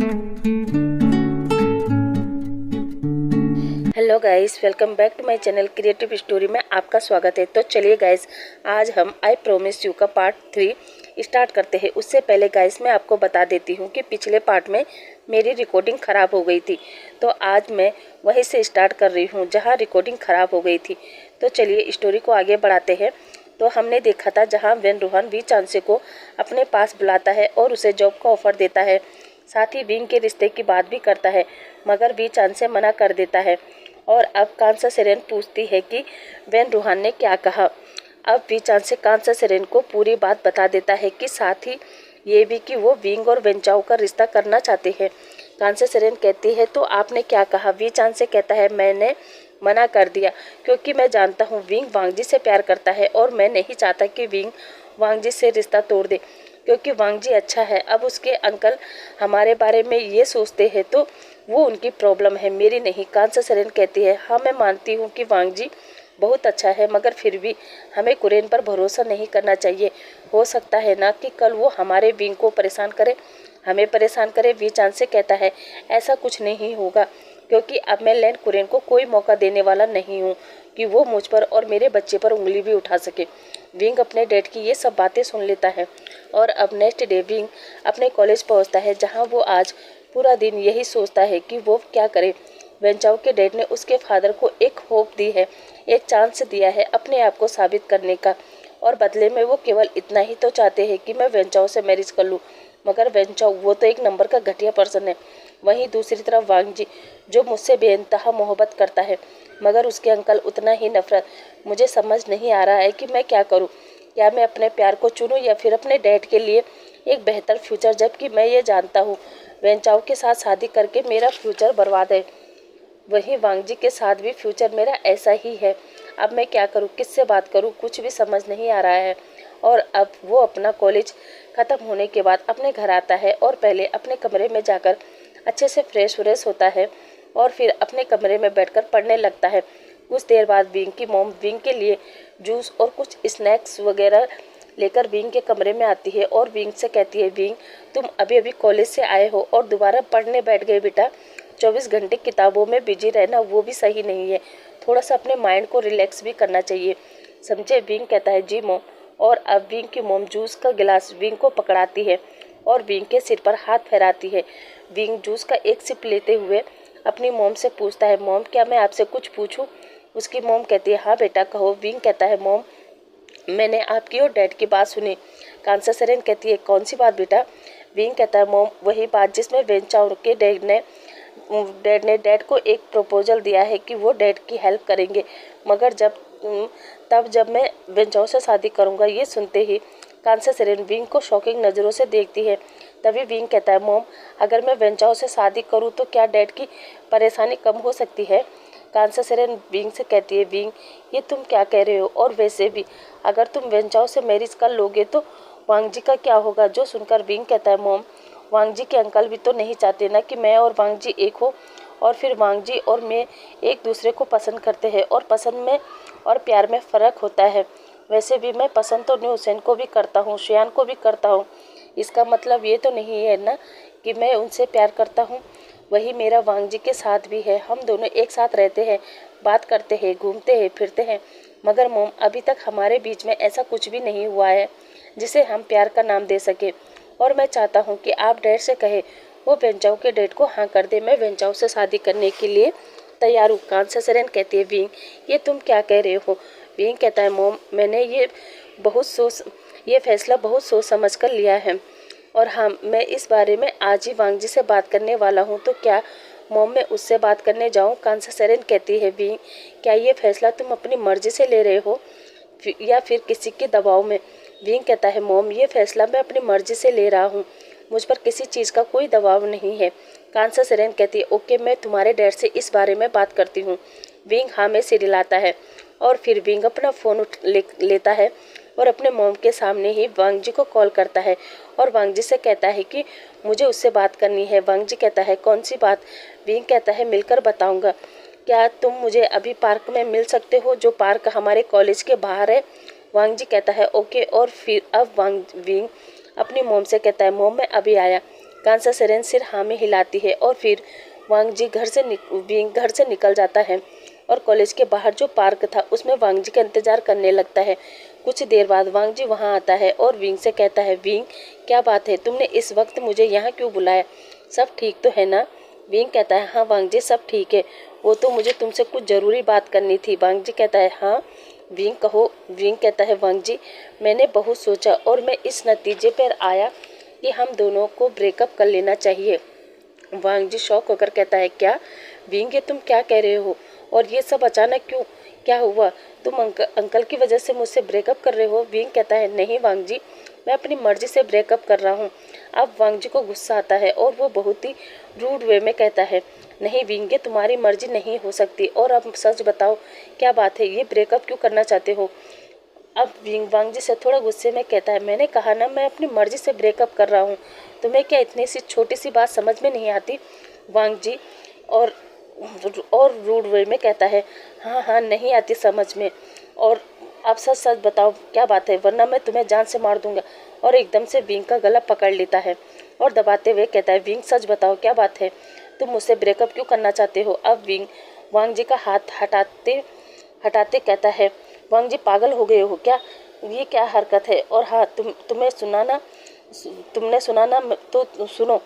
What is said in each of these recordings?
Hello guys, welcome back to my channel creative story में आपका स्वागत है। तो चलिए गाइस, आज हम आई प्रोमिस यू का पार्ट 3 स्टार्ट करते हैं। उससे पहले गाइस मैं आपको बता देती हूँ कि पिछले पार्ट में मेरी रिकॉर्डिंग ख़राब हो गई थी, तो आज मैं वहीं से स्टार्ट कर रही हूँ जहाँ रिकॉर्डिंग ख़राब हो गई थी। तो चलिए स्टोरी को आगे बढ़ाते हैं। तो हमने देखा था जहाँ वेन रोहन वी चांसे को अपने पास बुलाता है और उसे जॉब का ऑफर देता है, साथ ही विंग के रिश्ते की बात भी करता है, मगर वी चांसे मना कर देता है। और अब कांसा सेरेन पूछती है कि वेन रोहन ने क्या कहा। अब वी चांसे कांसा सेरेन को पूरी बात बता देता है कि साथ ही ये भी कि वो विंग और वेंचाओ का रिश्ता करना चाहते हैं। कांसा सेरेन कहती है तो आपने क्या कहा। वी चांसे कहता है मैंने मना कर दिया क्योंकि मैं जानता हूँ विंग वांगजी से प्यार करता है और मैं नहीं चाहता कि विंग वांगजी से रिश्ता तोड़ दे, क्योंकि वांगजी अच्छा है। अब उसके अंकल हमारे बारे में ये सोचते हैं तो वो उनकी प्रॉब्लम है, मेरी नहीं। कांसा सेरेन कहती है हाँ मैं मानती हूँ कि वांगजी बहुत अच्छा है, मगर फिर भी हमें कुरेन पर भरोसा नहीं करना चाहिए। हो सकता है ना कि कल वो हमारे विंग को परेशान करे, हमें परेशान करे। वी चांसे कहता है ऐसा कुछ नहीं होगा, क्योंकि अब मैं लैंड कुरेन को कोई मौका देने वाला नहीं हूँ कि वो मुझ पर और मेरे बच्चे पर उंगली भी उठा सके। विंग अपने डैड की ये सब बातें सुन लेता है और अब नेक्स्ट डे विंग अपने कॉलेज पहुंचता है, जहां वो आज पूरा दिन यही सोचता है कि वो क्या करे। वेंचाओ के डैड ने उसके फादर को एक होप दी है, एक चांस दिया है अपने आप को साबित करने का, और बदले में वो केवल इतना ही तो चाहते हैं कि मैं वेंचाओ से मैरिज कर लूँ। मगर वेंचाओ वो तो एक नंबर का घटिया पर्सन है। वहीं दूसरी तरफ वांगजी जो मुझसे बेइंतहा मोहब्बत करता है, मगर उसके अंकल उतना ही नफरत। मुझे समझ नहीं आ रहा है कि मैं क्या करूं। क्या मैं अपने प्यार को चुनूं या फिर अपने डैड के लिए एक बेहतर फ्यूचर, जबकि मैं ये जानता हूँ वेंचाओ के साथ शादी करके मेरा फ्यूचर बर्बाद है। वहीं वांगजी के साथ भी फ्यूचर मेरा ऐसा ही है। अब मैं क्या करूं, किससे बात करूं, कुछ भी समझ नहीं आ रहा है। और अब वो अपना कॉलेज ख़त्म होने के बाद अपने घर आता है और पहले अपने कमरे में जाकर अच्छे से फ्रेश व्रेश होता है और फिर अपने कमरे में बैठकर पढ़ने लगता है। कुछ देर बाद विंग की मॉम विंग के लिए जूस और कुछ स्नैक्स वगैरह लेकर विंग के कमरे में आती है और विंग से कहती है विंग तुम अभी अभी कॉलेज से आए हो और दोबारा पढ़ने बैठ गए बेटा। 24 घंटे किताबों में बिजी रहना वो भी सही नहीं है, थोड़ा सा अपने माइंड को रिलैक्स भी करना चाहिए, समझे। विंग कहता है जी मॉम। और अब विंग की मॉम जूस का गिलास विंग को पकड़ाती है और विंग के सिर पर हाथ फहराती है। विंग जूस का एक सिप लेते हुए अपनी मॉम से पूछता है मॉम क्या मैं आपसे कुछ पूछूं। उसकी मॉम कहती है हाँ बेटा कहो। विंग कहता है मॉम मैंने आपकी और डैड की बात सुनी। कांसा सेरेन कहती है कौन सी बात बेटा। विंग कहता है मॉम वही बात जिसमें वेंचाओ के डैड ने डैड को एक प्रपोजल दिया है कि वो डैड की हेल्प करेंगे, मगर जब मैं वेंचाओ से शादी करूंगा। ये सुनते ही कांसा सेरेन विंग को शॉकिंग नज़रों से देखती है। तभी विंग कहता है मॉम अगर मैं वेंचाओ से शादी करूं तो क्या डैड की परेशानी कम हो सकती है। कांसा सेरेन विंग से कहती है विंग ये तुम क्या कह रहे हो, और वैसे भी अगर तुम वेंचाओ से मैरिज कर लोगे तो वांगजी का क्या होगा। जो सुनकर विंग कहता है मॉम वांगजी के अंकल भी तो नहीं चाहते ना कि मैं और वांगजी एक हो, और फिर वांगजी और मैं एक दूसरे को पसंद करते हैं और पसंद में और प्यार में फ़र्क होता है। वैसे भी मैं पसंद तो न्यू हुसैन को भी करता हूँ, शियान को भी करता हूँ। इसका मतलब ये तो नहीं है ना कि मैं उनसे प्यार करता हूँ। वही मेरा वांगजी के साथ भी है, हम दोनों एक साथ रहते हैं, बात करते हैं, घूमते हैं, फिरते हैं। मगर मोम अभी तक हमारे बीच में ऐसा कुछ भी नहीं हुआ है जिसे हम प्यार का नाम दे सके। और मैं चाहता हूँ कि आप डैड से कहे वो वेंचाओ के डैड को हाँ कर दे, मैं वेंचाओ से शादी करने के लिए तैयार हूँ। कांसा सेरेन कहती है विंग ये तुम क्या कह रहे हो। विंग कहता है मोम मैंने ये फैसला बहुत सोच समझ कर लिया है, और हाँ मैं इस बारे में आज ही वांगजी से बात करने वाला हूँ। तो क्या मोम मैं उससे बात करने जाऊँ। कांसा सेरेन कहती है विंग क्या ये फैसला तुम अपनी मर्जी से ले रहे हो या फिर किसी के दबाव में। विंग कहता है मोम ये फैसला मैं अपनी मर्जी से ले रहा हूँ, मुझ पर किसी चीज़ का कोई दबाव नहीं है। कांसा सेरेन कहती है ओके मैं तुम्हारे डैड से इस बारे में बात करती हूँ। विंग हाँ में सिर हिलाता है और फिर विंग अपना फ़ोन लेता है और अपने मोम के सामने ही वांगजी को कॉल करता है और वांगजी से कहता है कि मुझे उससे बात करनी है। वांगजी कहता है कौन सी बात। विंग कहता है मिलकर बताऊंगा। क्या तुम मुझे अभी पार्क में मिल सकते हो, जो पार्क हमारे कॉलेज के बाहर है। वांगजी कहता है ओके। और फिर अब विंग अपनी मोम से कहता है मोम मैं अभी आया। कांसा सेरेन सिर हाँ में हिलाती है और फिर वांग जी घर से निकल जाता है और कॉलेज के बाहर जो पार्क था उसमें वांग जी का इंतजार करने लगता है। कुछ देर बाद वांग जी वहाँ आता है और विंग से कहता है, विंग क्या बात है, तुमने इस वक्त मुझे यहाँ क्यों बुलाया, सब ठीक तो है ना? विंग कहता है, हाँ वांग जी सब ठीक है, वो तो मुझे तुमसे कुछ ज़रूरी बात करनी थी। वांग जी कहता है, हाँ विंग कहो। विंग कहता है, वांग जी मैंने बहुत सोचा और मैं इस नतीजे पर आया कि हम दोनों को ब्रेकअप कर लेना चाहिए। वांग जी शॉक होकर कहता है, क्या विंग ये तुम क्या कह रहे हो, और ये सब अचानक क्यों, क्या हुआ, तुम अंकल की वजह से मुझसे ब्रेकअप कर रहे हो? विंग कहता है, नहीं वांग जी मैं अपनी मर्जी से ब्रेकअप कर रहा हूँ। अब वांग जी को गुस्सा आता है और वो बहुत ही रूड वे में कहता है, नहीं विंग ये तुम्हारी मर्जी नहीं हो सकती, और अब सच बताओ क्या बात है, ये ब्रेकअप क्यों करना चाहते हो? अब विंग वांग जी से थोड़ा गुस्से में कहता है, मैंने कहा ना मैं अपनी मर्जी से ब्रेकअप कर रहा हूँ, तुम्हें क्या इतनी सी छोटी सी बात समझ में नहीं आती? वांग जी और रूड वे में कहता है, हाँ हाँ नहीं आती समझ में, और आप सच सच बताओ क्या बात है, वरना मैं तुम्हें जान से मार दूंगा। और एकदम से विंग का गला पकड़ लेता है और दबाते हुए कहता है, विंग सच बताओ क्या बात है, तुम मुझसे ब्रेकअप क्यों करना चाहते हो? अब विंग वांग जी का हाथ हटाते हटाते कहता है, वांग जी पागल हो गए हो क्या, ये क्या हरकत है? और हाँ तुमने सुना ना तो सुनो,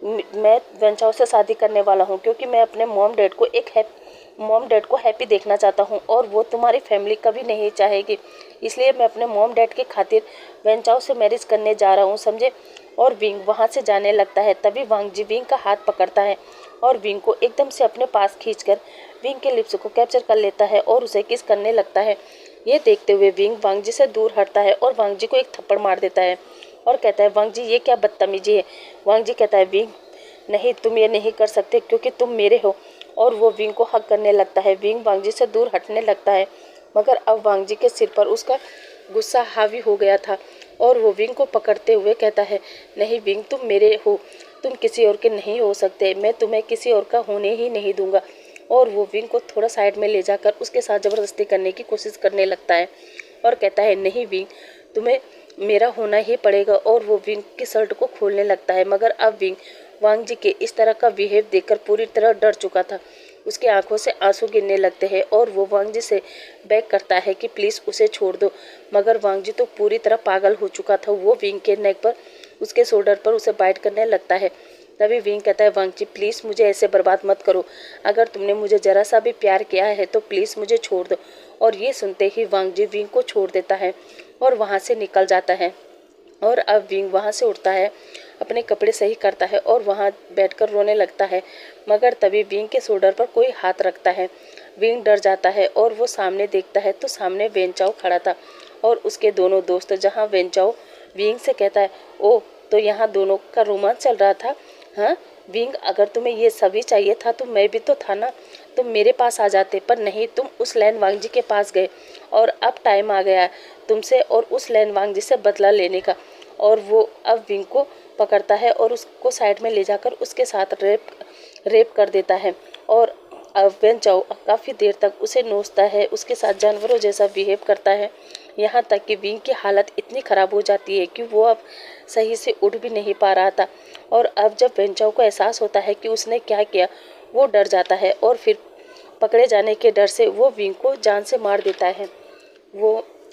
मैं वेंचाओ से शादी करने वाला हूँ क्योंकि मैं अपने मॉम डैड को हैप्पी देखना चाहता हूँ और वो तुम्हारी फैमिली कभी नहीं चाहेगी, इसलिए मैं अपने मॉम डैड के खातिर वेंचाओ से मैरिज करने जा रहा हूँ, समझे? और विंग वहाँ से जाने लगता है। तभी वांग जी विंग का हाथ पकड़ता है और विंग को एकदम से अपने पास खींचकर विंग के लिप्स को कैप्चर कर लेता है और उसे किस करने लगता है। ये देखते हुए विंग वांग जी से दूर हटता है और वांग जी को एक थप्पड़ मार देता है और कहता है, वांग जी ये क्या बदतमीजी है? वांग जी कहता है, विंग नहीं तुम ये नहीं कर सकते क्योंकि तुम मेरे हो, और वो विंग को हक करने लगता है। विंग वांग जी से दूर हटने लगता है मगर अब वांग जी के सिर पर उसका गुस्सा हावी हो गया था और वो विंग को पकड़ते हुए कहता है, नहीं विंग तुम मेरे हो, तुम किसी और के नहीं हो सकते, मैं तुम्हें किसी और का होने ही नहीं दूंगा। और वो विंग को थोड़ा साइड में ले जाकर उसके साथ ज़बरदस्ती करने की कोशिश करने लगता है और कहता है, नहीं विंग तुम्हें मेरा होना ही पड़ेगा। और वो विंग की शर्ट को खोलने लगता है मगर अब विंग वांग जी के इस तरह का बिहेव देखकर पूरी तरह डर चुका था। उसकी आंखों से आंसू गिरने लगते हैं और वो वांग जी से बेग करता है कि प्लीज़ उसे छोड़ दो, मगर वांग जी तो पूरी तरह पागल हो चुका था। वो विंग के नेक पर उसके शोल्डर पर उसे बाइट करने लगता है। तभी विंग कहता है, वांग जी प्लीज़ मुझे ऐसे बर्बाद मत करो, अगर तुमने मुझे ज़रा सा भी प्यार किया है तो प्लीज़ मुझे छोड़ दो। और ये सुनते ही वांग जी विंग को छोड़ देता है और वहाँ से निकल जाता है। और अब विंग वहाँ से उठता है, अपने कपड़े सही करता है और वहाँ बैठकर रोने लगता है मगर तभी विंग के शोल्डर पर कोई हाथ रखता है। विंग डर जाता है और वो सामने देखता है तो सामने वेंचाओ खड़ा था और उसके दोनों दोस्त। जहाँ वेंचाओ विंग से कहता है, ओह तो यहाँ दोनों का रोमांस चल रहा था, हाँ विंग अगर तुम्हें ये सभी चाहिए था तो मैं भी तो था ना, तुम मेरे पास आ जाते, पर नहीं तुम उस लैन वांग जी के पास गए और अब टाइम आ गया है तुमसे और उस लैन वांग जी से बदला लेने का। और वो अब विंग को पकड़ता है और उसको साइड में ले जाकर उसके साथ रेप कर देता है। और अब वेंचाओ काफ़ी देर तक उसे नोचता है, उसके साथ जानवरों जैसा बिहेव करता है, यहाँ तक कि विंग की हालत इतनी ख़राब हो जाती है कि वो अब सही से उठ भी नहीं पा रहा था। और अब जब वेंचाओ को एहसास होता है कि उसने क्या किया, वो डर जाता है और फिर पकड़े जाने के डर से वो विंग को जान से मार देता है।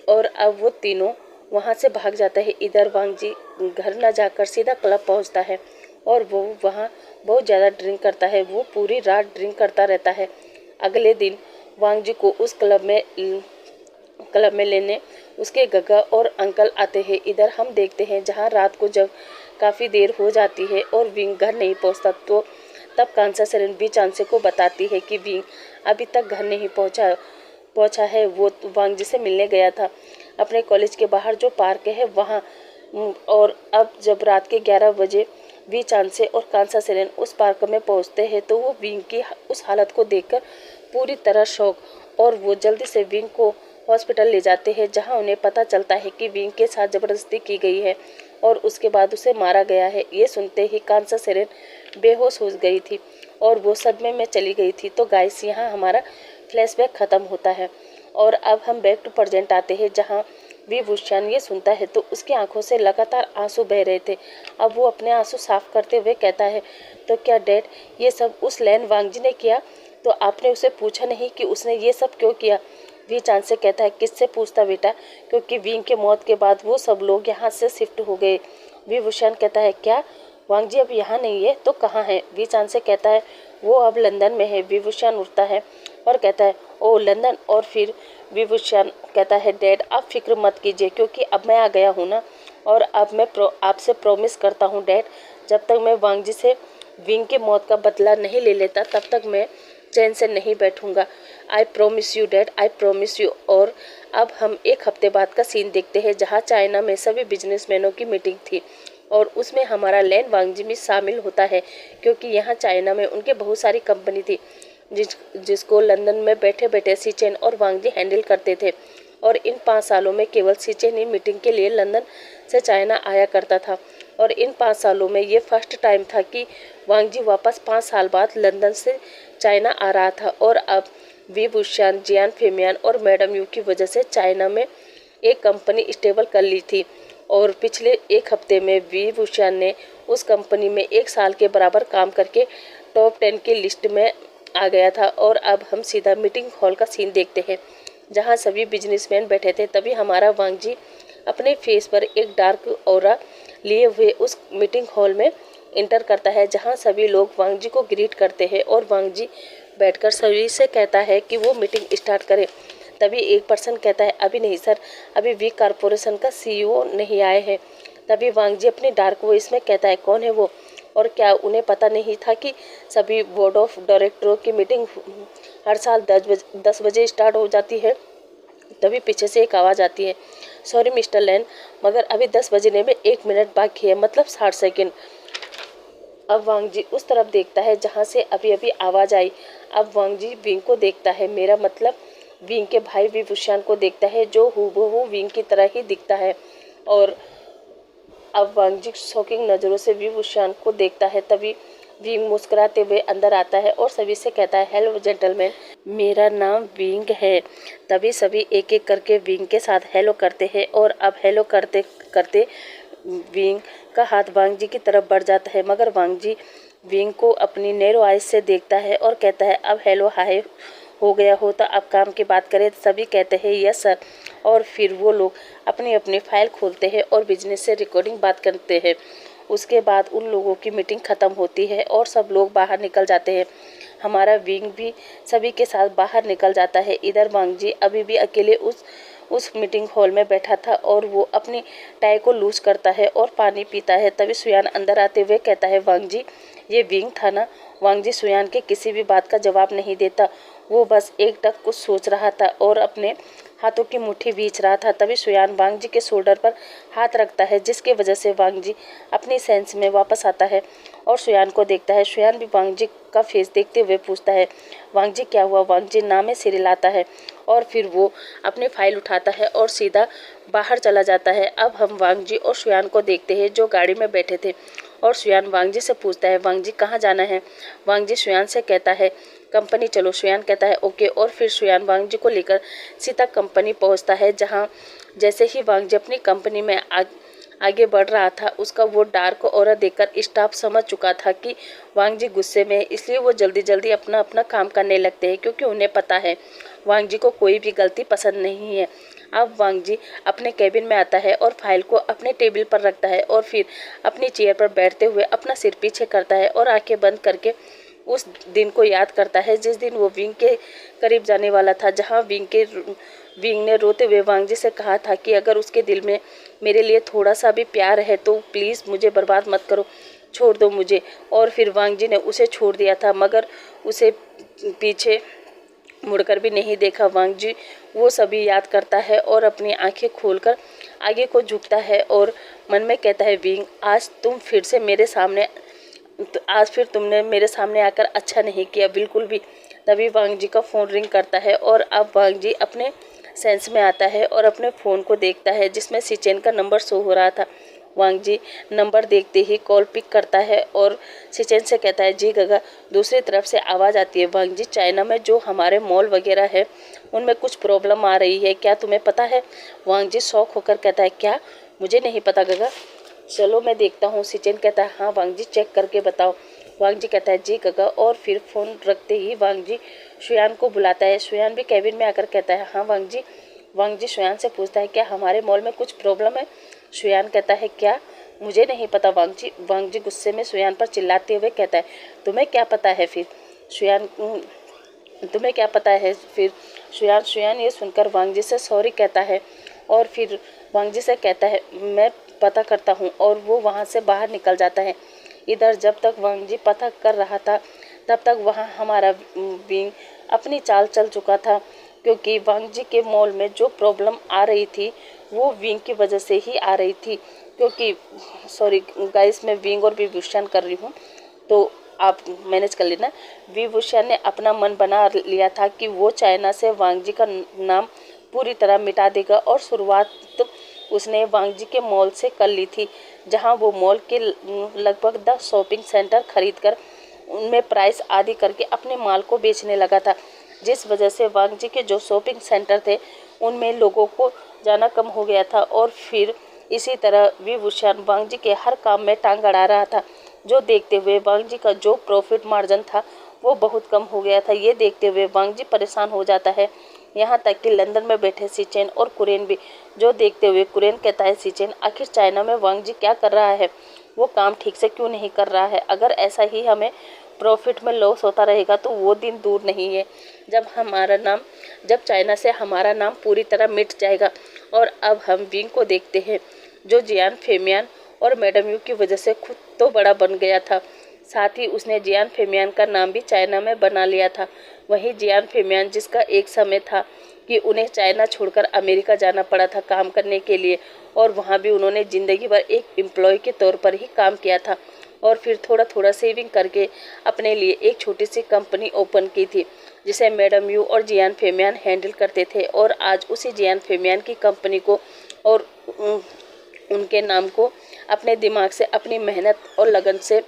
और अब वो तीनों वहाँ से भाग जाता है। इधर वांग जी घर न जाकर सीधा क्लब पहुँचता है और वो वहाँ बहुत ज़्यादा ड्रिंक करता है। वो पूरी रात ड्रिंक करता रहता है। अगले दिन वांग जी को उस क्लब में लेने उसके गगा और अंकल आते हैं। इधर हम देखते हैं जहाँ रात को जब काफ़ी देर हो जाती है और विंग घर नहीं पहुँचता तो तब कांसा सेरेन बी चांसे को बताती है कि विंग अभी तक घर नहीं पहुँचा है। वो वांग जी से मिलने गया था अपने कॉलेज के बाहर जो पार्क है वहाँ। और अब जब रात के 11 बजे वी चांसे और कांसा सेरेन उस पार्क में पहुँचते हैं तो वो विंग की उस हालत को देखकर पूरी तरह शॉक, और वो जल्दी से विंग को हॉस्पिटल ले जाते हैं जहां उन्हें पता चलता है कि विंग के साथ ज़बरदस्ती की गई है और उसके बाद उसे मारा गया है। ये सुनते ही कांसा सेरेन बेहोश हो गई थी और वो सदमे में चली गई थी। तो गाइस यहाँ हमारा फ्लैशबैक ख़त्म होता है और अब हम बैक टू प्रेजेंट आते हैं जहाँ विभूषण ये सुनता है तो उसकी आंखों से लगातार आंसू बह रहे थे। अब वो अपने आंसू साफ करते हुए कहता है, तो क्या डैड ये सब उस लैन वांगजी ने किया? तो आपने उसे पूछा नहीं कि उसने ये सब क्यों किया? वी चांद से कहता है, किससे पूछता बेटा, क्योंकि विंग के मौत के बाद वो सब लोग यहाँ से शिफ्ट हो गए। विभूषण कहता है, क्या वांगजी अब यहाँ नहीं है? तो कहाँ है? वी चांद से कहता है, वो अब लंदन में है। विभूषण उठता है और कहता है, ओ लंदन। और फिर विभूषण कहता है, डैड आप फिक्र मत कीजिए, क्योंकि अब मैं आ गया हूँ ना, और अब मैं आपसे प्रॉमिस करता हूँ डैड, जब तक मैं वांगजी से विंग के मौत का बदला नहीं ले लेता तब तक मैं चैन से नहीं बैठूंगा। आई promise you dad, I promise you. और अब हम एक हफ्ते बाद का सीन देखते हैं, जहाँ चाइना में सभी बिजनेसमैनों की मीटिंग थी और उसमें हमारा लैन वांगजी भी शामिल होता है, क्योंकि यहाँ चाइना में उनके बहुत सारी कंपनी थी जिसको लंदन में बैठे बैठे सीचेन और वांगजी हैंडल करते थे। और इन 5 सालों में केवल सीचेन ही मीटिंग के लिए लंदन से चाइना आया करता था। और इन 5 सालों में ये फर्स्ट टाइम था कि वांगजी वापस 5 साल बाद लंदन से चाइना आ रहा था। और अब विभूषण, जियान फेमियान और मैडम यू की वजह से चाइना में एक कंपनी स्टेबल कर ली थी। और पिछले एक हफ्ते में विभूषण ने उस कंपनी में 1 साल के बराबर काम करके टॉप 10 की लिस्ट में आ गया था। और अब हम सीधा मीटिंग हॉल का सीन देखते हैं, जहां सभी बिजनेसमैन बैठे थे। तभी हमारा वांगजी अपने फेस पर एक डार्क ऑरा लिए हुए उस मीटिंग हॉल में इंटर करता है, जहां सभी लोग वांगजी को ग्रीट करते हैं। और वांगजी बैठकर सभी से कहता है कि वो मीटिंग स्टार्ट करें। तभी एक पर्सन कहता है, अभी नहीं सर, अभी वी कॉरपोरेशन का सीईओ नहीं आए हैं। तभी वांगजी अपनी डार्क वॉइस में कहता है, कौन है वो? और क्या उन्हें पता नहीं था कि सभी बोर्ड ऑफ डायरेक्टरों की मीटिंग हर साल 10 बजे स्टार्ट हो जाती है? तभी पीछे से एक आवाज़ आती है, सॉरी मिस्टर लैन, मगर अभी 10 बजने में 1 मिनट बाकी है, मतलब 60 सेकेंड। अब वांगजी उस तरफ देखता है जहाँ से अभी अभी आवाज़ आई। अब वांगजी विंग को देखता है, मेरा मतलब विंग के भाई विभूषण को देखता है, जो हूबहू विंग की तरह ही दिखता है। और अब वांगजी शॉकिंग नज़रों से विभूषण को देखता है। तभी विंग मुस्कुराते हुए अंदर आता है और सभी से कहता है, हेलो जेंटलमैन, मेरा नाम विंग है। तभी सभी एक एक करके विंग के साथ हेलो करते हैं। और अब हेलो करते करते विंग का हाथ वांगजी की तरफ बढ़ जाता है, मगर वांगजी विंग को अपनी नैरो आइज से देखता है और कहता है, अब हेलो हाय हो गया हो तो अब काम की बात करें। सभी कहते हैं, यस सर। और फिर वो लोग अपनी अपनी फाइल खोलते हैं और बिजनेस से रिकॉर्डिंग बात करते हैं। उसके बाद उन लोगों की मीटिंग ख़त्म होती है और सब लोग बाहर निकल जाते हैं। हमारा विंग भी सभी के साथ बाहर निकल जाता है। इधर वांगजी अभी भी अकेले उस मीटिंग हॉल में बैठा था और वो अपनी टाई को लूज करता है और पानी पीता है। तभी सुयान अंदर आते हुए कहता है, वांगजी ये विंग था ना? वांगजी सुयान के किसी भी बात का जवाब नहीं देता, वो बस एकटक कुछ सोच रहा था और अपने हाथों की मुट्ठी भींच रहा था। तभी सुयान वांगजी के शोल्डर पर हाथ रखता है, जिसके वजह से वांगजी अपनी सेंस में वापस आता है और सुयान को देखता है। सुयान भी वांगजी का फेस देखते हुए पूछता है, वांगजी क्या हुआ? वांगजी नाम में सिर हिलाता है और फिर वो अपनी फाइल उठाता है और सीधा बाहर चला जाता है। अब हम वांगजी और सुयान को देखते हैं, जो गाड़ी में बैठे थे। और सुयान वांगजी से पूछता है, वांगजी कहाँ जाना है? वांगजी सुयान से कहता है, कंपनी चलो। सुयान कहता है, ओके। और फिर सुयान वांगजी को लेकर सीधा कंपनी पहुंचता है, जहां जैसे ही वांगजी अपनी कंपनी में आगे बढ़ रहा था, उसका वो डार्क ऑरा देखकर स्टाफ समझ चुका था कि वांगजी गुस्से में है। इसलिए वो जल्दी जल्दी अपना अपना काम करने लगते हैं, क्योंकि उन्हें पता है वांगजी को कोई भी गलती पसंद नहीं है। अब वांगजी अपने केबिन में आता है और फाइल को अपने टेबल पर रखता है और फिर अपनी चेयर पर बैठते हुए अपना सिर पीछे करता है और आंखें बंद करके उस दिन को याद करता है जिस दिन वो विंग के करीब जाने वाला था, जहां विंग ने रोते हुए वांगजी से कहा था कि अगर उसके दिल में मेरे लिए थोड़ा सा भी प्यार है तो प्लीज़ मुझे बर्बाद मत करो, छोड़ दो मुझे। और फिर वांगजी ने उसे छोड़ दिया था, मगर उसे पीछे मुड़कर भी नहीं देखा। वांगजी वो सभी याद करता है और अपनी आंखें खोलकर आगे को झुकता है और मन में कहता है, विंग आज फिर तुमने मेरे सामने आकर अच्छा नहीं किया, बिल्कुल भी। तभी वांगजी का फ़ोन रिंग करता है और अब वांगजी अपने सेंस में आता है और अपने फ़ोन को देखता है, जिसमें सीचेन का नंबर शो हो रहा था। वांग जी नंबर देखते ही कॉल पिक करता है और सिचेन से कहता है, जी गगा। दूसरी तरफ से आवाज़ आती है, वांग जी चाइना में जो हमारे मॉल वगैरह है उनमें कुछ प्रॉब्लम आ रही है, क्या तुम्हें पता है? वांग जी शौक होकर कहता है, क्या? मुझे नहीं पता गगा। चलो मैं देखता हूँ। सिचेन कहता है, हाँ वांग जी चेक करके बताओ। वांग जी कहता है, जी गगा। और फिर फ़ोन रखते ही वांग जी शुयान को बुलाता है। शुयान भी कैबिन में आकर कहता है, हाँ वांग जी। वांग जी शुयान से पूछता है, क्या हमारे मॉल में कुछ प्रॉब्लम है? शुयान कहता है, क्या? मुझे नहीं पता वांग जी। वांग जी गुस्से में शुयान पर चिल्लाते हुए कहता है, तुम्हें क्या पता है फिर? शुयान तुम्हें क्या पता है फिर? शुयान ये सुनकर वांग जी से सॉरी कहता है और फिर वांग जी से कहता है, मैं पता करता हूँ, और वो वहाँ से बाहर निकल जाता है। इधर जब तक वांग जी पता कर रहा था तब तक वहाँ हमारा विंग अपनी चाल चल चुका था, क्योंकि वांग जी के मॉल में जो प्रॉब्लम आ रही थी वो विंग की वजह से ही आ रही थी। क्योंकि सॉरी गाइस, मैं विंग और विभूषण कर रही हूँ तो आप मैनेज कर लेना। विभूषण ने अपना मन बना लिया था कि वो चाइना से वांग जी का नाम पूरी तरह मिटा देगा, और शुरुआत उसने वांग जी के मॉल से कर ली थी, जहां वो मॉल के लगभग 10 शॉपिंग सेंटर खरीद कर उनमें प्राइस आदि करके अपने माल को बेचने लगा था, जिस वजह से वांग जी के जो शॉपिंग सेंटर थे उनमें लोगों को जाना कम हो गया था। और फिर इसी तरह विभूषण वांग जी के हर काम में टांग अड़ा रहा था, जो देखते हुए वांग जी का जो प्रॉफिट मार्जिन था वो बहुत कम हो गया था। ये देखते हुए वांग जी परेशान हो जाता है, यहाँ तक कि लंदन में बैठे सिचेन और कुरेन भी, जो देखते हुए कुरेन कहता है, सिचेन आखिर चाइना में वांग जी क्या कर रहा है? वो काम ठीक से क्यों नहीं कर रहा है? अगर ऐसा ही हमें प्रॉफिट में लॉस होता रहेगा तो वो दिन दूर नहीं है जब चाइना से हमारा नाम पूरी तरह मिट जाएगा। और अब हम विंग को देखते हैं, जो जियान फेमियान और मैडम यू की वजह से खुद तो बड़ा बन गया था, साथ ही उसने जियान फेमियान का नाम भी चाइना में बना लिया था। वहीं जियान फेमियान, जिसका एक समय था कि उन्हें चाइना छोड़कर अमेरिका जाना पड़ा था काम करने के लिए, और वहाँ भी उन्होंने ज़िंदगी भर एक एम्प्लॉय के तौर पर ही काम किया था, और फिर थोड़ा थोड़ा सेविंग करके अपने लिए एक छोटी सी कंपनी ओपन की थी, जिसे मैडम यू और जियान फेमियान हैंडल करते थे। और आज उसी जियान फेमियान की कंपनी को और उनके नाम को अपने दिमाग से, अपनी मेहनत और लगन से,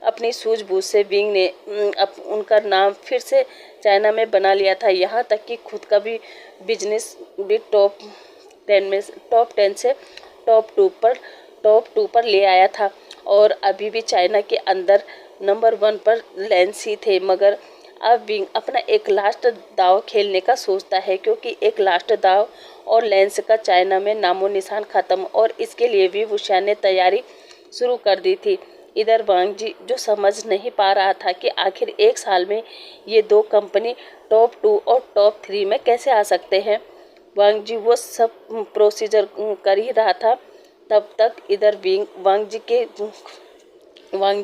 अपनी सूझबूझ से विंग ने उनका नाम फिर से चाइना में बना लिया था। यहाँ तक कि खुद का भी बिजनेस भी टॉप 10 से टॉप 2 पर ले आया था, और अभी भी चाइना के अंदर नंबर 1 पर लेंस ही थे। मगर अब विंग अपना एक लास्ट दाव खेलने का सोचता है, क्योंकि एक लास्ट दाव और लेंस का चाइना में नामो निशान खत्म, और इसके लिए भी वुशियान ने तैयारी शुरू कर दी थी। इधर वांग जी जो समझ नहीं पा रहा था कि आखिर एक साल में ये दो कंपनी टॉप 2 और टॉप 3 में कैसे आ सकते हैं। वांग जी वो सब प्रोसीजर कर ही रहा था, तब तक इधर वांग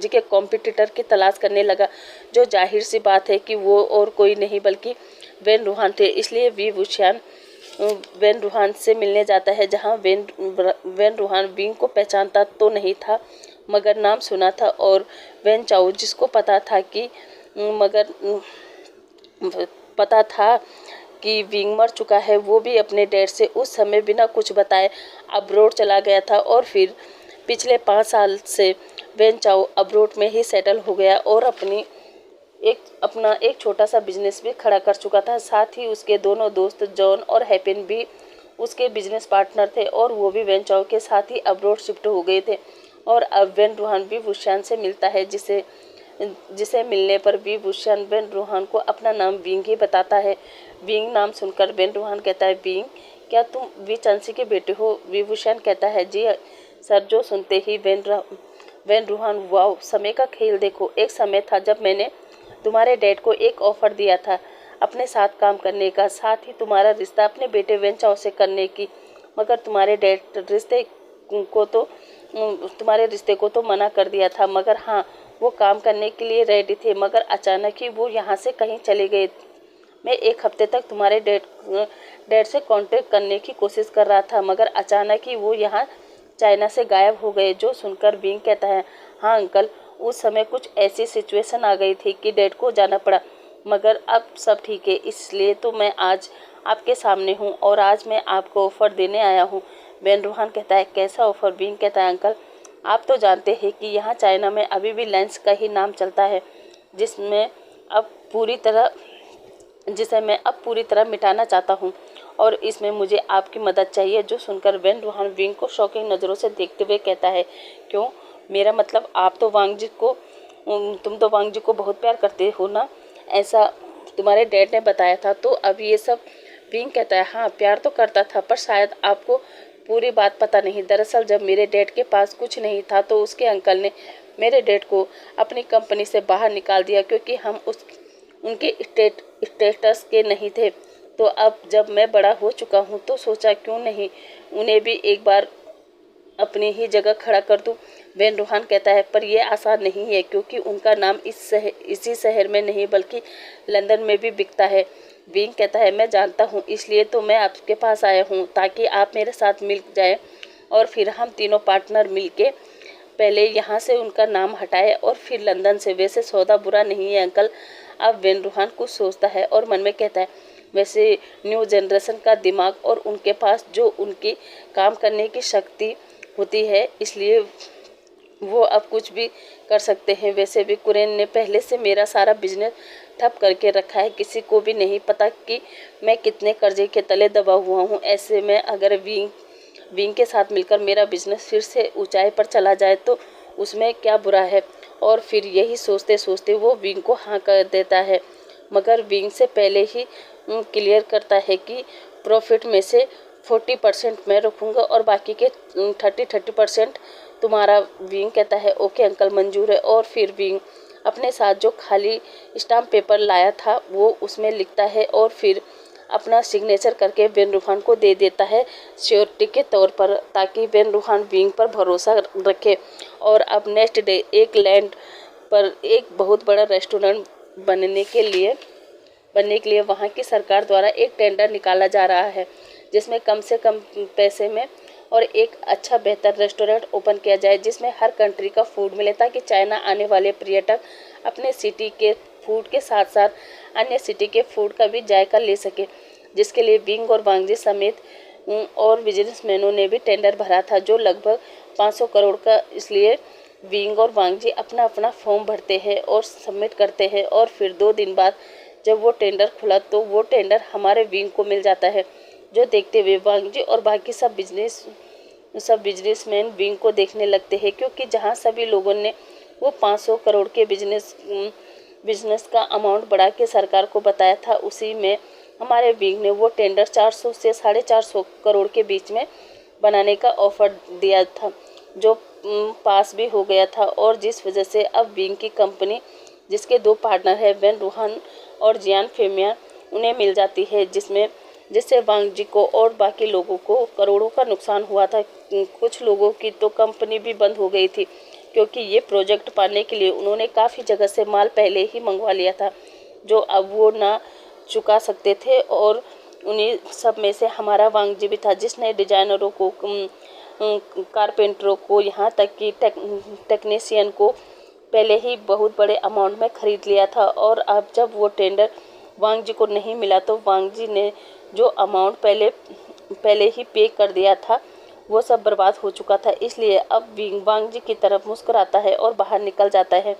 जी के कॉम्पिटिटर की तलाश करने लगा, जो जाहिर सी बात है कि वो और कोई नहीं बल्कि वेन रूहान थे। इसलिए वी वुशियान वेन रूहान से मिलने जाता है, जहां वेन रूहान विंग को पहचानता तो नहीं था, मगर नाम सुना था। और वेन चाओ, जिसको पता था कि विंग मर चुका है, वो भी अपने डैड से उस समय बिना कुछ बताए अब्रोड चला गया था, और फिर पिछले 5 साल से वेन चाओ अब्रोड में ही सेटल हो गया और अपना एक छोटा सा बिजनेस भी खड़ा कर चुका था। साथ ही उसके दोनों दोस्त जॉन और हैपिन भी उसके बिजनेस पार्टनर थे, और वो भी वेन चाओ के साथ ही अब्रोड शिफ्ट हो गए थे। और अब वेन रूहान भी वुशियान से मिलता है, जिसे मिलने पर भी वुशियान वेन रूहान को अपना नाम विंग ही बताता है। विंग नाम सुनकर वेन रूहान कहता है, विंग क्या तुम वी चांसी के बेटे हो? विभूषण कहता है, जी सर। जो सुनते ही वेन रूहान, वाओ, समय का खेल देखो। एक समय था जब मैंने तुम्हारे डैड को एक ऑफर दिया था अपने साथ काम करने का, साथ ही तुम्हारा रिश्ता अपने बेटे वेन चाओ से करने की, मगर तुम्हारे रिश्ते को तो मना कर दिया था। मगर हाँ, वो काम करने के लिए रेडी थे, मगर अचानक ही वो यहाँ से कहीं चले गए। मैं 1 हफ्ते तक तुम्हारे डैड से कांटेक्ट करने की कोशिश कर रहा था, मगर अचानक ही वो यहाँ चाइना से गायब हो गए। जो सुनकर विंग कहता है, हाँ अंकल, उस समय कुछ ऐसी सिचुएशन आ गई थी कि डैड को जाना पड़ा, मगर अब सब ठीक है, इसलिए तो मैं आज आपके सामने हूँ और आज मैं आपको ऑफ़र देने आया हूँ। वेन रूहान कहता है, कैसा ऑफ़र? विंग कहता है, अंकल आप तो जानते हैं कि यहाँ चाइना में अभी भी लेंस का ही नाम चलता है, जिसे मैं अब पूरी तरह मिटाना चाहता हूँ और इसमें मुझे आपकी मदद चाहिए। जो सुनकर वेन रूहान विंग को शौकीन नज़रों से देखते हुए कहता है, क्यों? मेरा मतलब तुम तो वांग जी को बहुत प्यार करते हो ना, ऐसा तुम्हारे डैड ने बताया था। तो अब ये सब? विंग कहता है, हाँ प्यार तो करता था, पर शायद आपको पूरी बात पता नहीं। दरअसल जब मेरे डैड के पास कुछ नहीं था तो उसके अंकल ने मेरे डैड को अपनी कंपनी से बाहर निकाल दिया, क्योंकि हम उनके स्टेटस के नहीं थे। तो अब जब मैं बड़ा हो चुका हूँ तो सोचा क्यों नहीं उन्हें भी एक बार अपनी ही जगह खड़ा कर दूं। वेन रूहान कहता है, पर यह आसान नहीं है, क्योंकि उनका नाम इसी शहर में नहीं बल्कि लंदन में भी बिकता है। विंग कहता है, मैं जानता हूँ, इसलिए तो मैं आपके पास आया हूँ, ताकि आप मेरे साथ मिल जाए और फिर हम तीनों पार्टनर मिलके पहले यहाँ से उनका नाम हटाए और फिर लंदन से। वैसे सौदा बुरा नहीं है अंकल। अब वेन रूहान कुछ सोचता है और मन में कहता है, वैसे न्यू जनरेशन का दिमाग और उनके पास जो उनकी काम करने की शक्ति होती है, इसलिए वो अब कुछ भी कर सकते हैं। वैसे भी कुरेन ने पहले से मेरा सारा बिजनेस ठप करके रखा है, किसी को भी नहीं पता कि मैं कितने कर्जे के तले दबा हुआ हूँ। ऐसे में अगर विंग के साथ मिलकर मेरा बिजनेस फिर से ऊंचाई पर चला जाए तो उसमें क्या बुरा है। और फिर यही सोचते सोचते वो विंग को हाँ कर देता है, मगर विंग से पहले ही क्लियर करता है कि प्रॉफिट में से 40% मैं रखूँगा और बाकी के 30% तुम्हारा। विंग कहता है, ओके अंकल, मंजूर है। और फिर विंग अपने साथ जो खाली स्टाम्प पेपर लाया था वो उसमें लिखता है और फिर अपना सिग्नेचर करके वेन रूहान को दे देता है श्योरिटी के तौर पर, ताकि वेन रूहान विंग पर भरोसा रखे। और अब नेक्स्ट डे एक लैंड पर एक बहुत बड़ा रेस्टोरेंट बनने के लिए वहाँ की सरकार द्वारा एक टेंडर निकाला जा रहा है, जिसमें कम से कम पैसे में और एक अच्छा बेहतर रेस्टोरेंट ओपन किया जाए, जिसमें हर कंट्री का फूड मिले, ताकि चाइना आने वाले पर्यटक अपने सिटी के फूड के साथ साथ अन्य सिटी के फूड का भी जायका ले सके, जिसके लिए विंग और वांग जी समेत और बिजनेसमैनों ने भी टेंडर भरा था, जो लगभग 500 करोड़ का। इसलिए विंग और वांग जी अपना अपना फॉर्म भरते हैं और सबमिट करते हैं और फिर 2 दिन बाद जब वो टेंडर खुला तो वो टेंडर हमारे विंग को मिल जाता है, जो देखते हुए वांग जी और बाकी सब बिजनेसमैन विंग को देखने लगते हैं, क्योंकि जहां सभी लोगों ने वो 500 करोड़ के बिजनेस का अमाउंट बढ़ा के सरकार को बताया था, उसी में हमारे विंग ने वो टेंडर 400 से 450 करोड़ के बीच में बनाने का ऑफर दिया था, जो पास भी हो गया था। और जिस वजह से अब विंग की कंपनी, जिसके 2 पार्टनर हैं वेन रूहान और जियान फेमिया, उन्हें मिल जाती है, जिससे वांग जी को और बाकी लोगों को करोड़ों का नुकसान हुआ था। कुछ लोगों की तो कंपनी भी बंद हो गई थी, क्योंकि ये प्रोजेक्ट पाने के लिए उन्होंने काफ़ी जगह से माल पहले ही मंगवा लिया था, जो अब वो ना चुका सकते थे। और उन्हीं सब में से हमारा वांग जी भी था, जिसने डिजाइनरों को, कारपेंटरों को, यहाँ तक कि टेक्नीशियन को पहले ही बहुत बड़े अमाउंट में ख़रीद लिया था। और अब जब वो टेंडर वांग जी को नहीं मिला तो वांग जी ने जो अमाउंट पहले ही पे कर दिया था वो सब बर्बाद हो चुका था। इसलिए अब विंग वांग जी की तरफ मुस्कुराता है और बाहर निकल जाता है।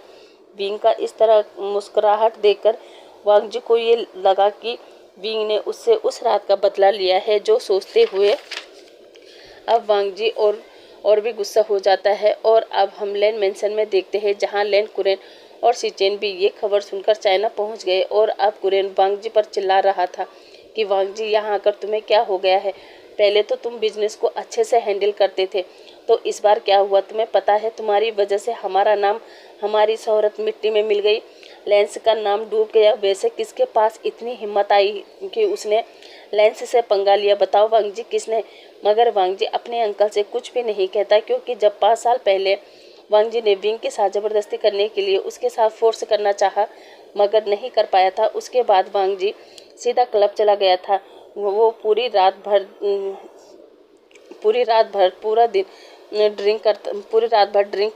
विंग का इस तरह मुस्कुराहट देखकर वांग जी को ये लगा कि विंग ने उससे उस रात का बदला लिया है, जो सोचते हुए अब वांग जी और भी गुस्सा हो जाता है। और अब हम लैन मेंशन में देखते हैं, जहां लैन, कुरेन और सीचेन भी ये खबर सुनकर चाइना पहुंच गए। और अब कुरेन वांग जी पर चिल्ला रहा था कि वांग जी, यहाँ आकर तुम्हें क्या हो गया है? पहले तो तुम बिजनेस को अच्छे से हैंडल करते थे, तो इस बार क्या हुआ तुम्हें पता है? तुम्हारी वजह से हमारा नाम, हमारी शोहरत मिट्टी में मिल गई, लेंस का नाम डूब गया। वैसे किसके पास इतनी हिम्मत आई कि उसने लेंस से पंगा लिया? बताओ वांग जी, किसने? मगर वांग जी अपने अंकल से कुछ भी नहीं कहता, क्योंकि जब 5 साल पहले वांग जी ने विंग के साथ जबरदस्ती करने के लिए उसके साथ फोर्स करना चाहा, मगर नहीं कर पाया था। उसके बाद वांग जी सीधा क्लब चला गया था। वो पूरी रात भर ड्रिंक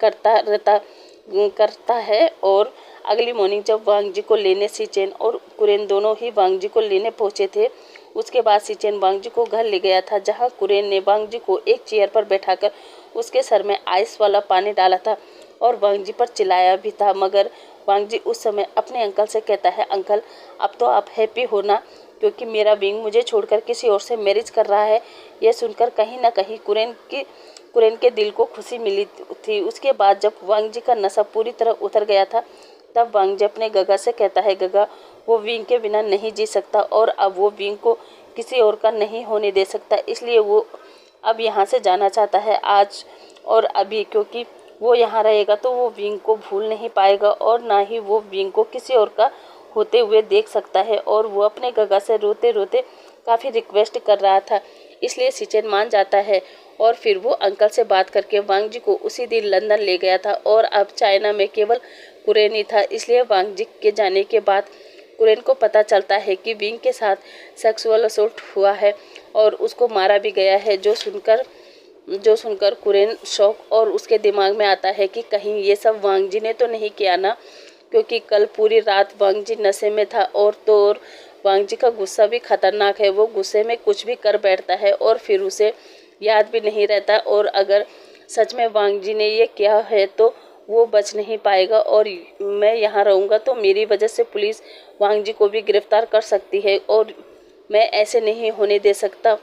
करता है। और अगली मॉर्निंग जब वांग जी को लेने सीचेन और कुरेन दोनों ही वांग जी को लेने पहुंचे थे, उसके बाद सीचेन वांग जी को घर ले गया था, जहां कुरेन ने वांग जी को एक चेयर पर बैठाकर उसके सर में आइस वाला पानी डाला था और वांग जी पर चिल्लाया भी था। मगर वांग जी उस समय अपने अंकल से कहता है, अंकल अब तो आप हैप्पी हो ना, क्योंकि मेरा विंग मुझे छोड़कर किसी और से मैरिज कर रहा है। यह सुनकर कहीं ना कहीं कुरेन के दिल को खुशी मिली थी। उसके बाद जब वांग जी का नशा पूरी तरह उतर गया था, तब वांग जी अपने गगा से कहता है, गगा वो विंग के बिना नहीं जी सकता और अब वो विंग को किसी और का नहीं होने दे सकता, इसलिए वो अब यहाँ से जाना चाहता है आज और अभी, क्योंकि वो यहाँ रहेगा तो वो विंग को भूल नहीं पाएगा और ना ही वो विंग को किसी और का होते हुए देख सकता है। और वो अपने गगा से रोते रोते काफ़ी रिक्वेस्ट कर रहा था, इसलिए सिचेन मान जाता है और फिर वो अंकल से बात करके वांग जी को उसी दिन लंदन ले गया था। और अब चाइना में केवल कुरेन ही था, इसलिए वांग जी के जाने के बाद कुरेन को पता चलता है कि विंग के साथ सेक्सुअल असोल्ट हुआ है और उसको मारा भी गया है। जो सुनकर कुरेन शौक और उसके दिमाग में आता है कि कहीं ये सब वांग जी ने तो नहीं किया ना, क्योंकि कल पूरी रात वांग जी नशे में था और वांग जी का गुस्सा भी खतरनाक है। वो गुस्से में कुछ भी कर बैठता है और फिर उसे याद भी नहीं रहता, और अगर सच में वांग जी ने ये किया है तो वो बच नहीं पाएगा और मैं यहाँ रहूँगा तो मेरी वजह से पुलिस वांग जी को भी गिरफ्तार कर सकती है और मैं ऐसे नहीं होने दे सकता।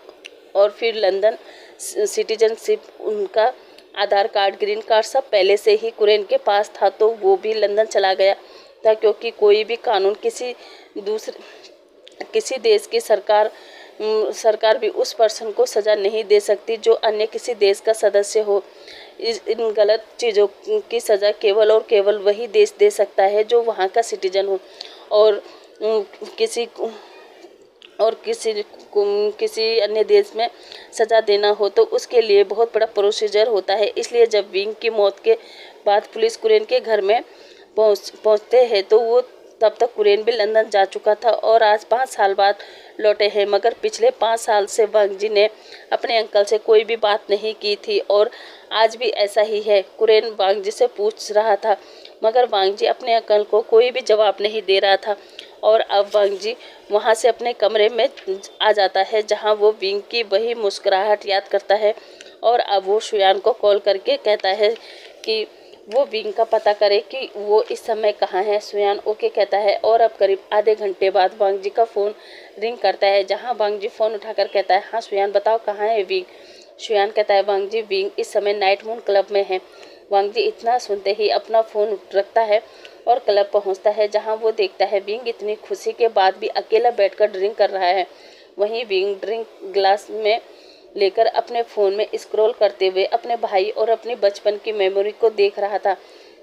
और फिर लंदन सिटीजनशिप, उनका आधार कार्ड, ग्रीन कार्ड सब पहले से ही कुरेन के पास था, तो वो भी लंदन चला गया था, क्योंकि कोई भी कानून किसी देश की सरकार भी उस पर्सन को सज़ा नहीं दे सकती जो अन्य किसी देश का सदस्य हो। इन गलत चीज़ों की सज़ा केवल और केवल वही देश दे सकता है जो वहाँ का सिटीजन हो। और किसी अन्य देश में सज़ा देना हो तो उसके लिए बहुत बड़ा प्रोसीजर होता है। इसलिए जब विंग की मौत के बाद पुलिस कुरेन के घर में पहुँचते हैं तो वो तब तक कुरेन भी लंदन जा चुका था और आज 5 साल बाद लौटे हैं। मगर पिछले 5 साल से वांग जी ने अपने अंकल से कोई भी बात नहीं की थी और आज भी ऐसा ही है। कुरेन वांग जी से पूछ रहा था, मगर वांग जी अपने अंकल को कोई भी जवाब नहीं दे रहा था। और अब वांग जी वहाँ से अपने कमरे में आ जाता है जहाँ वो विंग की वही मुस्कुराहट याद करता है और अब वो शुयान को कॉल करके कहता है कि वो विंग का पता करे कि वो इस समय कहाँ है। शुयान ओके कहता है और अब करीब आधे घंटे बाद वांग जी का फ़ोन रिंग करता है, जहाँ वांग जी फ़ोन उठाकर कहता है, हाँ शुयान बताओ कहाँ है विंग। शुयान कहता है, वांग जी विंग इस समय नाइट मून क्लब में है। वांग जी इतना सुनते ही अपना फ़ोन रखता है और क्लब पहुंचता है, जहां वो देखता है विंग इतनी खुशी के बाद भी अकेला बैठकर ड्रिंक कर रहा है। वहीं विंग ड्रिंक ग्लास में लेकर अपने फ़ोन में स्क्रॉल करते हुए अपने भाई और अपनी बचपन की मेमोरी को देख रहा था,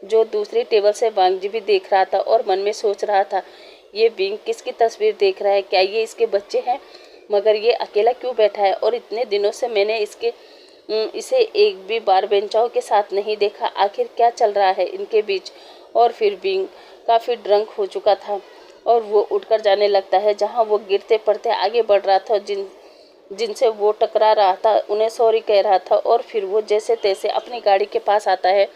जो दूसरी टेबल से वांग जी भी देख रहा था और मन में सोच रहा था, ये विंग किसकी तस्वीर देख रहा है, क्या ये इसके बच्चे हैं? मगर ये अकेला क्यों बैठा है और इतने दिनों से मैंने इसे एक भी बार बेंचाओं के साथ नहीं देखा, आखिर क्या चल रहा है इनके बीच। और फिर विंग काफ़ी ड्रंक हो चुका था और वो उठकर जाने लगता है, जहाँ वो गिरते पड़ते आगे बढ़ रहा था। जिनसे वो टकरा रहा था उन्हें सॉरी कह रहा था और फिर वो जैसे तैसे अपनी गाड़ी के पास आता है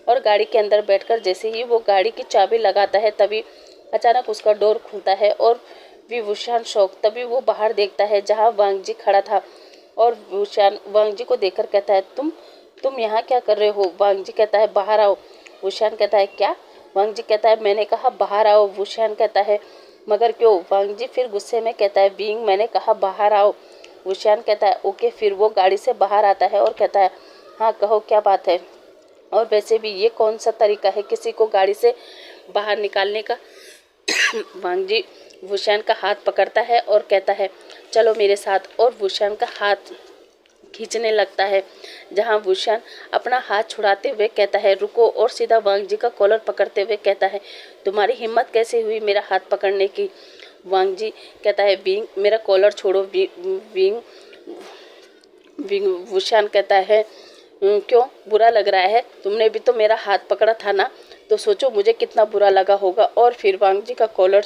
और गाड़ी के अंदर बैठकर जैसे ही वो गाड़ी की चाबी लगाता है तभी अचानक उसका डोर खुलता है और विभूषण शौक तभी वो बाहर देखता है जहाँ वांग जी खड़ा था। और विभूषण वांग जी को देखकर कहता है, तुम यहाँ क्या कर रहे हो? वांग जी कहता है, बाहर आओ। विभूषण कहता है, क्या? वांग जी कहता है, मैंने कहा बाहर आओ। विभूषण कहता है, मगर क्यों? वांग जी फिर गुस्से में कहता है, विंग मैंने कहा बाहर आओ। विभूषण कहता है, ओके। फिर वो गाड़ी से बाहर आता है और कहता है, हाँ कहो क्या बात है? और वैसे भी ये कौन सा तरीका है किसी को गाड़ी से बाहर निकालने का? वांग जी विभूषण का हाथ पकड़ता है और कहता है, चलो मेरे साथ। और विभूषण का हाथ खींचने लगता है, जहां विभूषण अपना हाथ छुड़ाते हुए कहता है, रुको। और सीधा वांग जी का कॉलर पकड़ते हुए कहता है, तुम्हारी हिम्मत कैसे हुई मेरा हाथ पकड़ने की? वांग जी कहता है, विंग मेरा कॉलर छोड़ो। विंग विभूषण कहता है, क्यों बुरा लग रहा है? तुमने भी तो मेरा हाथ पकड़ा था ना, तो सोचो मुझे कितना बुरा लगा होगा। और फिर वांग जी का कॉलर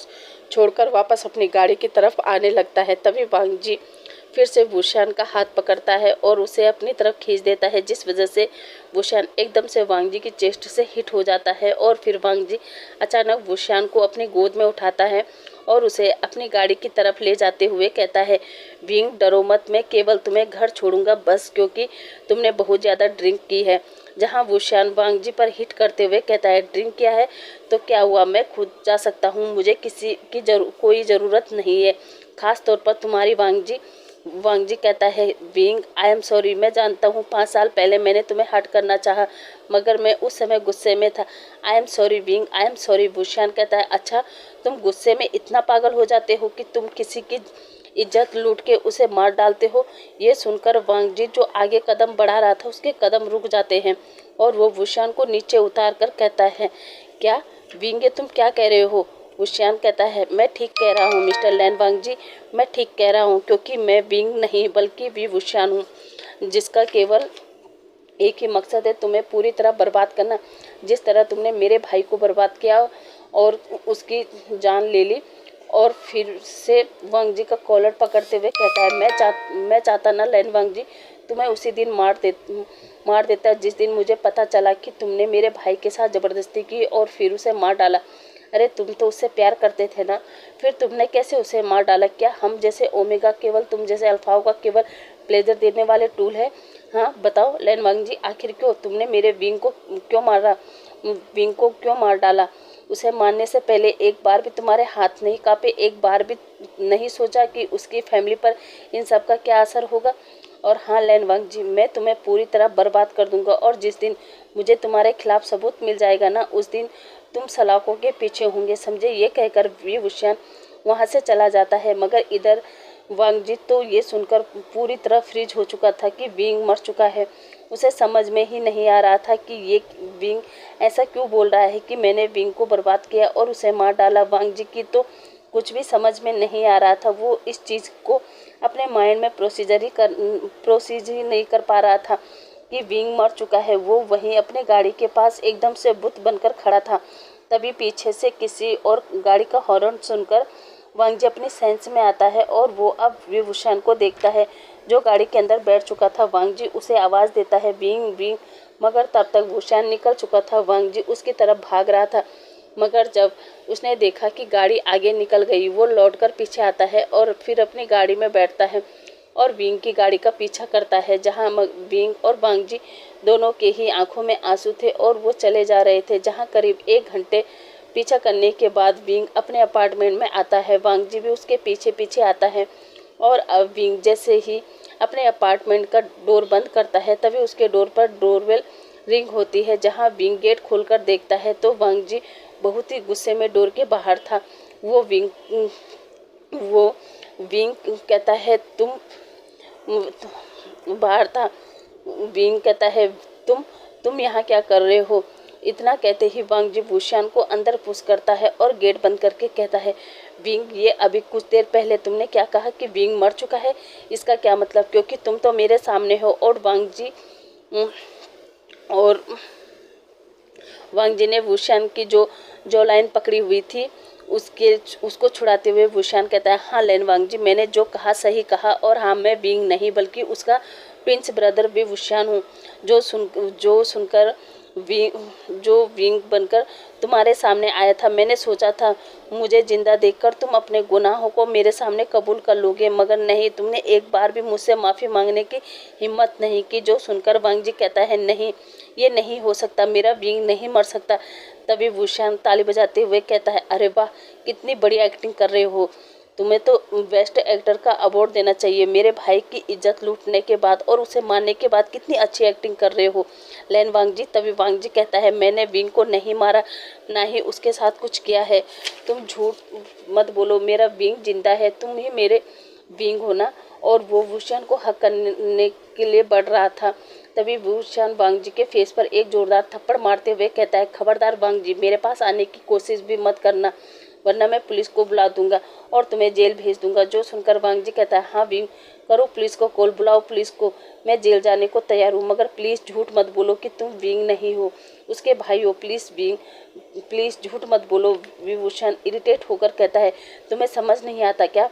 छोड़कर वापस अपनी गाड़ी की तरफ आने लगता है। तभी वांग जी फिर से वुशान का हाथ पकड़ता है और उसे अपनी तरफ खींच देता है, जिस वजह से वुशान एकदम से वांग जी की चेस्ट से हिट हो जाता है। और फिर वांग जी अचानक वुशान को अपनी गोद में उठाता है और उसे अपनी गाड़ी की तरफ ले जाते हुए कहता है, विंग डरो मत, मैं केवल तुम्हें घर छोड़ूंगा बस, क्योंकि तुमने बहुत ज़्यादा ड्रिंक की है। जहां वुशान वांग जी पर हिट करते हुए कहता है, ड्रिंक किया है तो क्या हुआ, मैं खुद जा सकता हूं, मुझे किसी की कोई ज़रूरत नहीं है, खास तौर पर तुम्हारी वांग जी। वांग जी कहता है, विंग आई एम सॉरी, मैं जानता हूँ 5 साल पहले मैंने तुम्हें हर्ट करना चाहा, मगर मैं उस समय गुस्से में था। I am sorry Wing, I am sorry. Wushan कहता है, अच्छा तुम गुस्से में इतना पागल हो जाते हो कि तुम किसी की इज्जत लूट के उसे मार डालते हो। ये सुनकर वांग जी जो आगे कदम बढ़ा रहा था उसके कदम रुक जाते हैं और वो वुशान को नीचे उतार कर कहता है, क्या विंगे तुम क्या कह रहे हो। वुशान कहता है, मैं ठीक कह रहा हूँ मिस्टर लैन वांग जी, मैं ठीक कह रहा हूँ, क्योंकि मैं विंग नहीं बल्कि वी वुशान हूँ, जिसका केवल एक ही मकसद है, तुम्हें पूरी तरह बर्बाद करना। जिस तरह तुमने मेरे भाई को बर्बाद किया और उसकी जान ले ली। और फिर से वांग जी का कॉलर पकड़ते हुए कहता है, मैं चाहता ना लैन वांग जी, तुम्हें उसी दिन मार देता जिस दिन मुझे पता चला कि तुमने मेरे भाई के साथ ज़बरदस्ती की और फिर उसे मार डाला। अरे तुम तो उससे प्यार करते थे ना, फिर तुमने कैसे उसे मार डाला। क्या हम जैसे ओमेगा केवल तुम जैसे अल्फाओं का केवल प्लेजर देने वाले टूल है। हाँ बताओ लैन वांग जी, आखिर क्यों तुमने मेरे विंग को क्यों मारा, विंग को क्यों मार डाला। उसे मारने से पहले एक बार भी तुम्हारे हाथ नहीं कांपे, एक बार भी नहीं सोचा कि उसकी फैमिली पर इन सब का क्या असर होगा। और हाँ लैन वांग जी, मैं तुम्हें पूरी तरह बर्बाद कर दूंगा और जिस दिन मुझे तुम्हारे खिलाफ सबूत मिल जाएगा ना, उस दिन तुम सलाखों के पीछे होंगे, समझे। ये कहकर वी वुशान वहाँ से चला जाता है। मगर इधर वांग जी तो ये सुनकर पूरी तरह फ्रीज हो चुका था कि विंग मर चुका है। उसे समझ में ही नहीं आ रहा था कि ये विंग ऐसा क्यों बोल रहा है कि मैंने विंग को बर्बाद किया और उसे मार डाला। वांग जी की तो कुछ भी समझ में नहीं आ रहा था। वो इस चीज़ को अपने माइंड में प्रोसीज ही नहीं कर पा रहा था कि विंग मर चुका है। वो वहीं अपने गाड़ी के पास एकदम से बुत बनकर खड़ा था। तभी पीछे से किसी और गाड़ी का हॉर्न सुनकर वांग जी अपने सेंस में आता है और वो अब विभूषण को देखता है जो गाड़ी के अंदर बैठ चुका था। वांग जी उसे आवाज़ देता है, विंग विंग, मगर तब तक वुशान निकल चुका था। वांग जी उसकी तरफ भाग रहा था, मगर जब उसने देखा कि गाड़ी आगे निकल गई, वो लौटकर पीछे आता है और फिर अपनी गाड़ी में बैठता है और विंग की गाड़ी का पीछा करता है, जहां विंग और वांग जी दोनों के ही आंखों में आंसू थे और वो चले जा रहे थे। जहां करीब 1 घंटे पीछा करने के बाद विंग अपने अपार्टमेंट में आता है। वांग जी भी उसके पीछे पीछे आता है और अब विंग जैसे ही अपने अपार्टमेंट का डोर बंद करता है, तभी उसके डोर पर डोरबेल रिंग होती है। जहां विंग गेट खोलकर देखता है तो वांग जी बहुत ही गुस्से में डोर के बाहर था। वो विंग कहता है, तुम बाहर था। विंग कहता है, तुम यहाँ क्या कर रहे हो। इतना कहते ही वांग जी वुशान को अंदर पुश करता है और गेट बंद करके कहता है, विंग ये अभी कुछ देर पहले तुमने क्या कहा कि विंग मर चुका है, इसका क्या मतलब, क्योंकि तुम तो मेरे सामने हो। और वांग जी ने वुशान की जो लाइन पकड़ी हुई थी उसको छुड़ाते हुए वुशान कहता है, हाँ लैन वांग जी, मैंने जो कहा सही कहा, और हाँ मैं विंग नहीं बल्कि उसका प्रिंस ब्रदर भी वुशान हूँ, जो विंग बनकर तुम्हारे सामने आया था। मैंने सोचा था मुझे जिंदा देखकर तुम अपने गुनाहों को मेरे सामने कबूल कर लोगे, मगर नहीं, तुमने एक बार भी मुझसे माफ़ी मांगने की हिम्मत नहीं की। जो सुनकर वांग जी कहता है, नहीं ये नहीं हो सकता, मेरा विंग नहीं मर सकता। तभी वुशान ताली बजाते हुए कहता है, अरे वाह, कितनी बढ़िया एक्टिंग कर रहे हो, तुम्हें तो बेस्ट एक्टर का अवार्ड देना चाहिए। मेरे भाई की इज्जत लूटने के बाद और उसे मारने के बाद कितनी अच्छी एक्टिंग कर रहे हो लैन वांग जी। तभी वांग जी कहता है, मैंने विंग को नहीं मारा, ना ही उसके साथ कुछ किया है। तुम झूठ मत बोलो, मेरा विंग जिंदा है, तुम ही मेरे विंग हो ना। और वो वुशान को हक करने के लिए बढ़ रहा था। तभी वुशान वांग जी के फेस पर एक जोरदार थप्पड़ मारते हुए कहता है, खबरदार वांग जी, मेरे पास आने की कोशिश भी मत करना, वरना मैं पुलिस को बुला दूंगा और तुम्हें जेल भेज दूंगा। जो सुनकर वांग जी कहता है, हाँ विंग, करो पुलिस को कॉल, बुलाओ पुलिस को, मैं जेल जाने को तैयार हूँ, मगर प्लीज़ झूठ मत बोलो कि तुम विंग नहीं हो, उसके भाई हो। प्लीज़ विंग, प्लीज़ झूठ मत बोलो। विभूषण इरिटेट होकर कहता है, तुम्हें समझ नहीं आता क्या,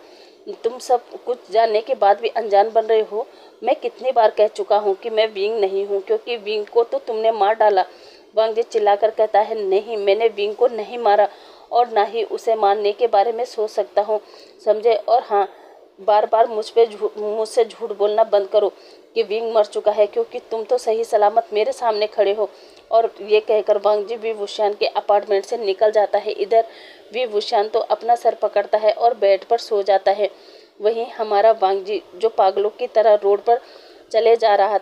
तुम सब कुछ जानने के बाद भी अनजान बन रहे हो। मैं कितनी बार कह चुका हूँ कि मैं विंग नहीं हूँ, क्योंकि विंग को तो तुमने मार डाला। वांग जी चिल्लाकर कहता है, नहीं, मैंने विंग को नहीं मारा और ना ही उसे मारने के बारे में सोच सकता हूँ, समझे। और हाँ, बार बार मुझसे झूठ बोलना बंद करो कि विंग मर चुका है, क्योंकि तुम तो सही सलामत मेरे सामने खड़े हो। और ये कहकर वांग जी वी वुशियान के अपार्टमेंट से निकल जाता है। इधर वी वुशियान तो अपना सर पकड़ता है और बेड पर सो जाता है। वहीं हमारा वांग जी जो पागलों की तरह रोड पर चले जा रहा था।